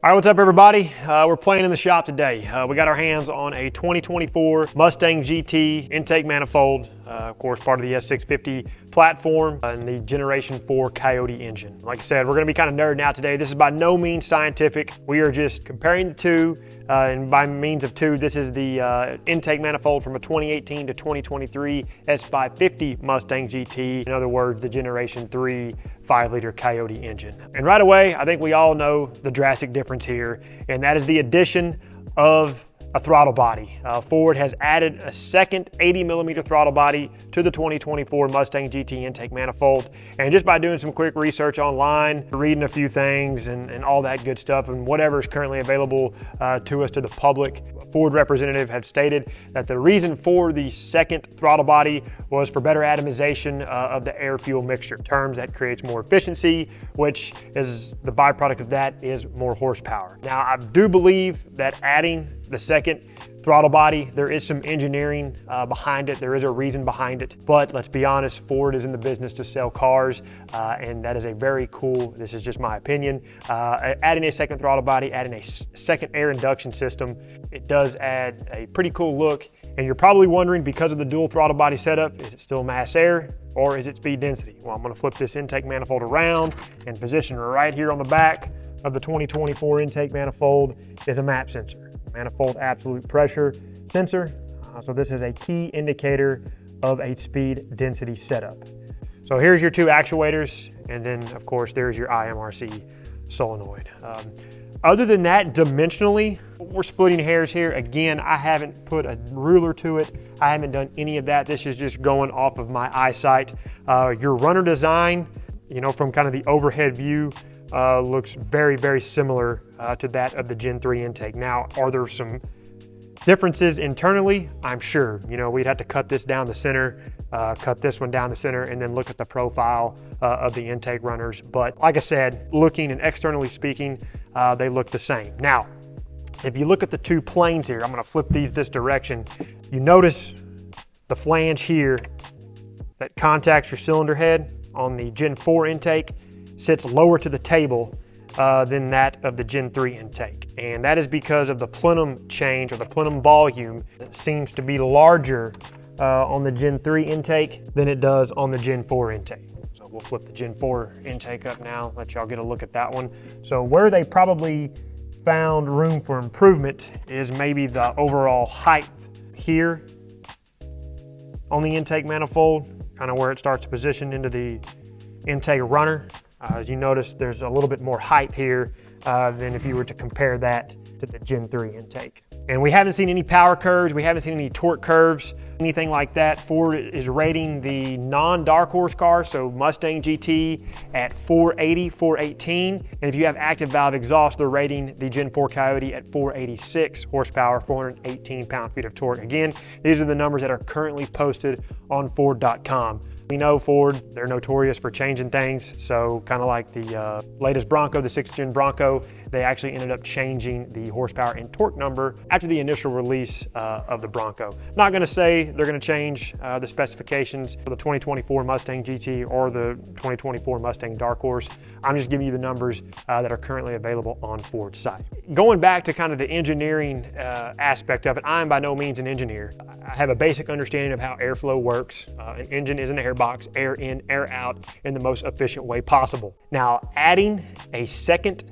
All right, what's up everybody? We're playing in the shop today. We got our hands on a 2024 Mustang GT intake manifold, of course part of the S650 platform and the Generation 4 Coyote engine. Like I said, we're gonna be kind of nerding out today. This is by no means scientific. We are just comparing the two, and by means of two, this is the intake manifold from a 2018 to 2023 S550 Mustang GT. In other words, the Generation 3 5-liter Coyote engine. And right away, I think we all know the drastic difference here, and that is the addition of a throttle body. Ford has added a second 80mm throttle body to the 2024 Mustang GT intake manifold. And just by doing some quick research online, reading a few things and all that good stuff and whatever is currently available to us to the public, Ford representative have stated that the reason for the second throttle body was for better atomization of the air-fuel mixture. Terms that creates more efficiency, which is the byproduct of that is more horsepower. Now, I do believe that adding the second throttle body, there is some engineering behind it. There is a reason behind it. But let's be honest, Ford is in the business to sell cars, and that is a very cool, this is just my opinion, adding a second throttle body, adding a second air induction system, it does add a pretty cool look. And you're probably wondering, because of the dual throttle body setup, is it still mass air or is it speed density? Well, I'm gonna flip this intake manifold around and position right here on the back of the 2024 intake manifold is a MAP sensor. Manifold absolute pressure sensor. So this is a key indicator of a speed density setup. So here's your two actuators, and then of course there's your IMRC solenoid. Other than that, dimensionally, we're splitting hairs here. Again, I haven't put a ruler to it. I haven't done any of that. This is just going off of my eyesight. Your runner design, you know, from kind of the overhead view, looks very, very similar to that of the Gen 3 intake. Now, are there some differences internally? I'm sure. You know, we'd have to cut this down the center, cut this one down the center, and then look at the profile of the intake runners. But like I said, looking and externally speaking, they look the same. Now, if you look at the two planes here, I'm gonna flip these this direction. You notice the flange here that contacts your cylinder head on the Gen 4 intake sits lower to the table than that of the Gen 3 intake. And that is because of the plenum change, or the plenum volume, that seems to be larger on the Gen 3 intake than it does on the Gen 4 intake. So we'll flip the Gen 4 intake up now, let y'all get a look at that one. So where they probably found room for improvement is maybe the overall height here on the intake manifold, kind of where it starts to position into the intake runner. As you notice, there's a little bit more height here than if you were to compare that to the Gen 3 intake. And we haven't seen any power curves, we haven't seen any torque curves, anything like that. Ford is rating the non-dark horse car, so Mustang GT, at 480, 418. And if you have active valve exhaust, they're rating the Gen 4 Coyote at 486 horsepower, 418 pound-feet of torque. Again, these are the numbers that are currently posted on Ford.com. We know Ford, they're notorious for changing things. So kind of like the latest Bronco, the 6th gen Bronco, they actually ended up changing the horsepower and torque number after the initial release of the Bronco. Not gonna say they're gonna change the specifications for the 2024 Mustang GT or the 2024 Mustang Dark Horse. I'm just giving you the numbers that are currently available on Ford's site. Going back to kind of the engineering aspect of it, I'm by no means an engineer. I have a basic understanding of how airflow works. An engine is an airbox, air in, air out in the most efficient way possible. Now, adding a second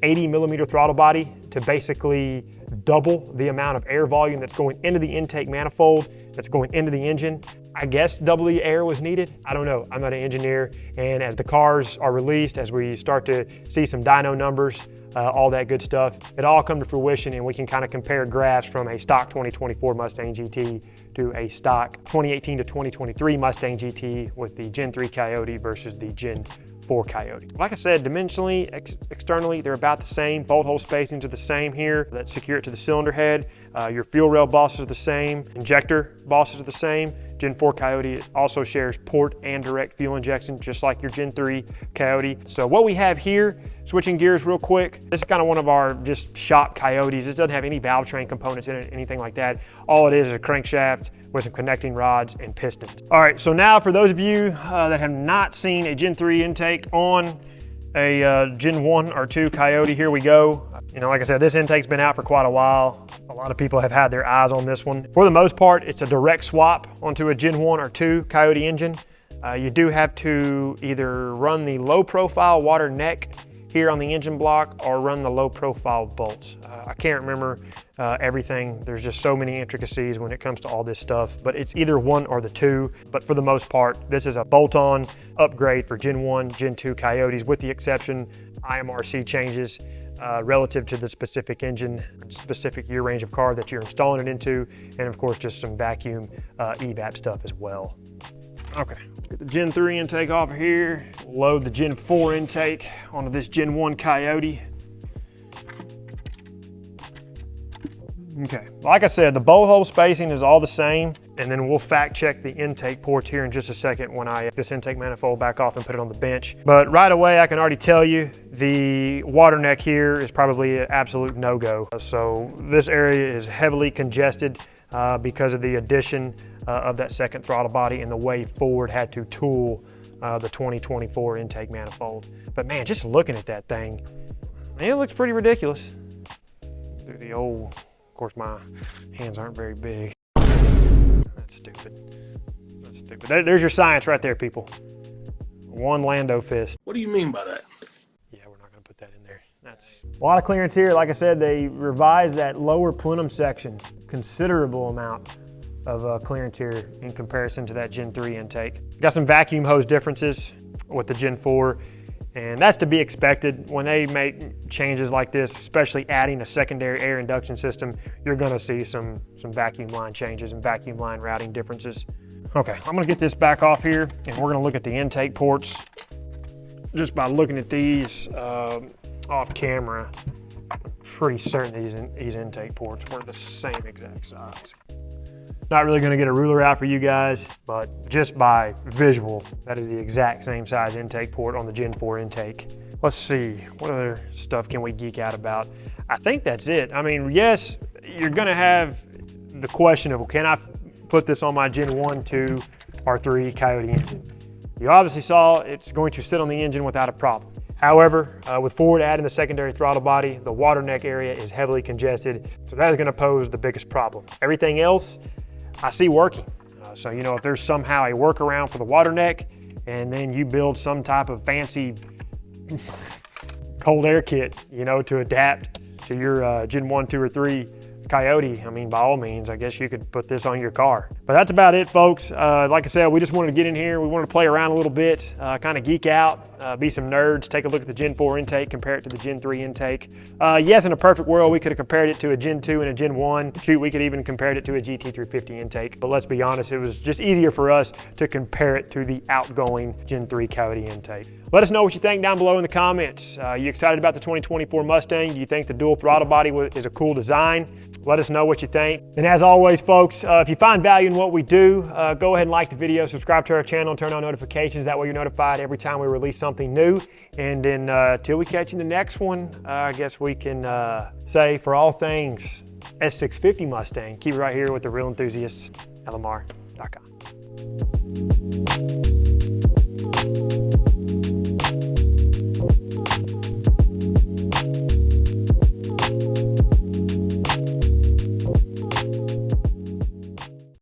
80mm throttle body to basically double the amount of air volume that's going into the intake manifold, that's going into the engine, I guess double the air was needed. I don't know, I'm not an engineer. And as the cars are released, as we start to see some dyno numbers, all that good stuff, it all come to fruition, and we can kind of compare graphs from a stock 2024 Mustang GT to a stock 2018 to 2023 Mustang GT with the Gen 3 Coyote versus the Gen 4 Coyote. Like I said, dimensionally, externally, they're about the same. Bolt hole spacings are the same here that secure it to the cylinder head. Your fuel rail bosses are the same. Injector bosses are the same. Gen 4 Coyote also shares port and direct fuel injection, just like your Gen 3 Coyote. So what we have here, switching gears real quick, this is kind of one of our just shop Coyotes. This doesn't have any valve train components in it, anything like that. All it is a crankshaft with some connecting rods and pistons. All right, so now for those of you that have not seen a Gen 3 intake on a Gen 1 or 2 Coyote, here we go. You know, like I said, this intake's been out for quite a while. A lot of people have had their eyes on this one. For the most part, it's a direct swap onto a Gen 1 or 2 Coyote engine. You do have to either run the low profile water neck here on the engine block or run the low profile bolts. I can't remember everything. There's just so many intricacies when it comes to all this stuff, but it's either one or the two. But for the most part, this is a bolt-on upgrade for Gen 1, Gen 2 Coyotes, with the exception IMRC changes relative to the specific engine, specific year range of car that you're installing it into, and of course just some vacuum evap stuff as well. Okay, get the Gen 3 intake off of here, load the Gen 4 intake onto this Gen 1 Coyote. Okay, like I said, the bolt hole spacing is all the same, and then we'll fact check the intake ports here in just a second when I get this intake manifold back off and put it on the bench. But right away, I can already tell you the water neck here is probably an absolute no-go. So this area is heavily congested because of the addition of that second throttle body and the way Ford had to tool the 2024 intake manifold. But man, just looking at that thing, it looks pretty ridiculous. Through the old, of course my hands aren't very big. That's stupid. That's stupid. There's your science right there, people. One Lando fist. What do you mean by that? Yeah, we're not gonna put that in there. That's a lot of clearance here. Like I said, they revised that lower plenum section. Considerable amount of clearance here in comparison to that Gen 3 intake. Got some vacuum hose differences with the Gen 4, and that's to be expected. When they make changes like this, especially adding a secondary air induction system, you're gonna see some vacuum line changes and vacuum line routing differences. Okay, I'm gonna get this back off here, and we're gonna look at the intake ports. Just by looking at these off camera, I'm pretty certain these intake ports were the same exact size. Not really gonna get a ruler out for you guys, but just by visual, that is the exact same size intake port on the Gen 4 intake. Let's see, what other stuff can we geek out about? I think that's it. I mean, yes, you're gonna have the question of, well, can I put this on my Gen 1, 2, or 3 Coyote engine? You obviously saw it's going to sit on the engine without a problem. However, with Ford adding the secondary throttle body, the water neck area is heavily congested, so that is gonna pose the biggest problem. Everything else, I see working. So, you know, if there's somehow a workaround for the water neck, and then you build some type of fancy cold air kit, you know, to adapt to your Gen 1, 2, or 3 Coyote, I mean, by all means, I guess you could put this on your car. But that's about it, folks. Like I said, we just wanted to get in here. We wanted to play around a little bit, kind of geek out, be some nerds, take a look at the Gen 4 intake, compare it to the Gen 3 intake. Yes, in a perfect world, we could have compared it to a Gen 2 and a Gen 1. Shoot, we could even compared it to a GT350 intake. But let's be honest, it was just easier for us to compare it to the outgoing Gen 3 Coyote intake. Let us know what you think down below in the comments. You excited about the 2024 Mustang? Do you think the dual throttle body is a cool design? Let us know what you think. And as always, folks, if you find value in what we do, go ahead and like the video, subscribe to our channel, and turn on notifications. That way you're notified every time we release something new. And then till we catch you in the next one, I guess we can say, for all things S650 Mustang, keep it right here with the real enthusiasts, LMR.com.